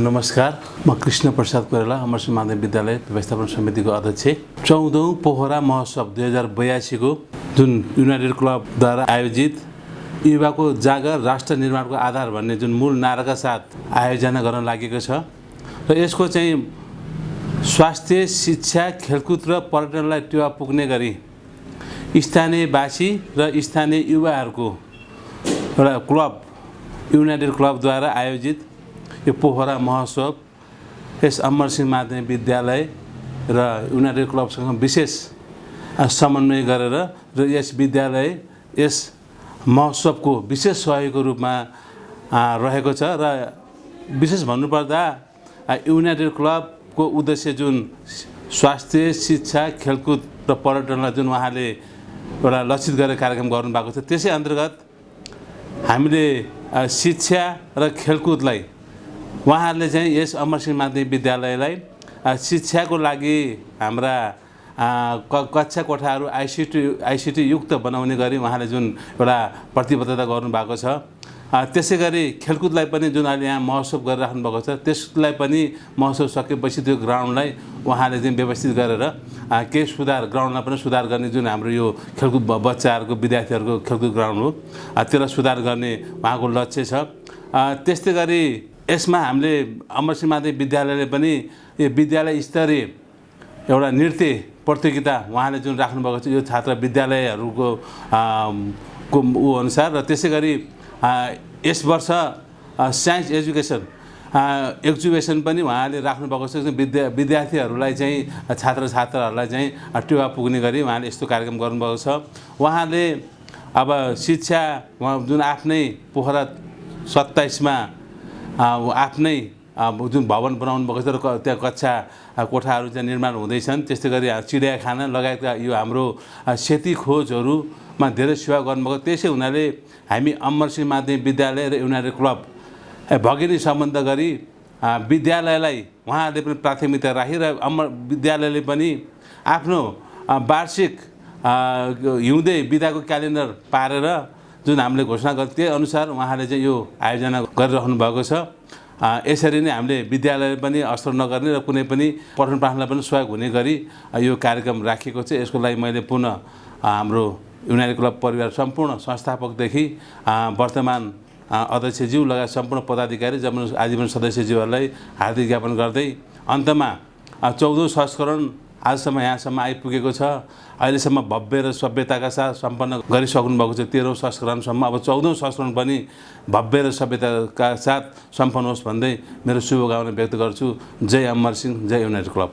नमस्कार, म कृष्ण प्रसाद कोइराला अमरसिंह माध्यमिक विद्यालय व्यवस्थापन समितिको अध्यक्ष। 14औं पोखरा महोत्सव 2082 को जुन युनाइटेड क्लबद्वारा आयोजित युवाको जागर राष्ट्र निर्माणको आधार भन्ने जुन मूल नाराका साथ आयोजना गर्न लागेको छ र यसको चाहिँ स्वास्थ्य, शिक्षा, खेलकुद र पर्यटनलाई टेवा पुग्ने गरी स्थानीयवासी र स्थानीय युवाहरूको एउटा क्लब युनाइटेड क्लबद्वारा आयोजित यो पोखरा महोत्सव यस अमरसिंह माध्यमिक विद्यालय र युनाइटेड क्लबसँग विशेष समन्वय गरेर र यस विद्यालय यस महोत्सवको विशेष सहयोगको रूपमा रहेको छ र विशेष भन्नुपर्दा युनाइटेड क्लबको उद्देश्य जुन स्वास्थ्य, शिक्षा, खेलकुद र पर्यटनलाई जुन उहाँले एउटा लक्षित गरेर कार्यक्रम गर्नुभएको छ, त्यसै अन्तर्गत हामीले शिक्षा र खेलकुदलाई उहाँहरूले चाहिँ यस अमरसिंह माध्यमिक विद्यालयलाई शिक्षाको लागि हाम्रा कक्षा कोठाहरू आइसिटी युक्त बनाउने गरी उहाँले जुन एउटा प्रतिबद्धता गर्नुभएको छ। त्यसै गरी खेलकुदलाई पनि जुन अहिले यहाँ महोत्सव गरिराख्नु भएको छ त्यसलाई पनि महोत्सव सकेपछि त्यो ग्राउन्डलाई उहाँले चाहिँ व्यवस्थित गरेर केही सुधार ग्राउन्डलाई पनि सुधार गर्ने जुन हाम्रो यो खेलकुद बच्चाहरूको विद्यार्थीहरूको खेलकुद ग्राउन्ड हो त्यसलाई सुधार गर्ने उहाँको लक्ष्य छ। त्यस्तै गरी यसमा हामीले अमरसिंह माध्यमिक विद्यालयले पनि यो विद्यालय स्तरीय एउटा नृत्य प्रतियोगिता उहाँले जुन राख्नुभएको छ यो छात्र विद्यालयहरूको अनुसार र त्यसै गरी यस वर्ष साइन्स एजुकेसन एक्जिबिसन पनि उहाँले राख्नुभएको छ। विद्यार्थीहरूलाई चाहिँ छात्रहरूलाई चाहिँ टेवा पुग्ने गरी उहाँले यस्तो कार्यक्रम गर्नुभएको छ। उहाँले अब शिक्षा जुन आफ्नै पोखरा 27मा आफ्नै जुन भवन बनाउनु भएको छ र त्यहाँ कक्षा कोठाहरू चाहिँ निर्माण हुँदैछन्। त्यस्तै गरी चिडियाखाना लगायतका यो हाम्रो सेती खोजहरूमा धेरै सेवा गर्नुभएको। त्यसै हुनाले हामी अमरसिंह माध्यमिक विद्यालय र युनाइटेड क्लब भगिनी सम्बन्ध गरी विद्यालयलाई उहाँहरूले पनि प्राथमिकता राखी र विद्यालयले पनि आफ्नो वार्षिक हिउँदे बिदाको क्यालेन्डर पारेर जुन हामीले घोषणा गर्छ त्यही अनुसार उहाँले चाहिँ यो आयोजना गरिराख्नु भएको छ। यसरी नै हामीले विद्यालय पनि असर नगर्ने र कुनै पनि पठन पाठनलाई पनि सहयोग हुने गरी यो कार्यक्रम राखिएको छ। यसको लागि मैले पुनः हाम्रो युनाइटेड क्लब परिवार सम्पूर्ण संस्थापकदेखि वर्तमान अध्यक्षज्यू लगायत सम्पूर्ण पदाधिकारी आजीवन सदस्यज्यूहरूलाई हार्दिक ज्ञापन गर्दै अन्तमा 14औं संस्करण आजसम्म यहाँसम्म आइपुगेको छ। अहिलेसम्म भव्य र सभ्यताका साथ सम्पन्न गरिसक्नु भएको छ 13औं संस्करणसम्म। अब 14औं संस्करण पनि भव्य र सभ्यताका साथ सम्पन्न होस् भन्दै मेरो शुभकामना व्यक्त गर्छु। जय अमरसिंह, जय युनाइटेड क्लब।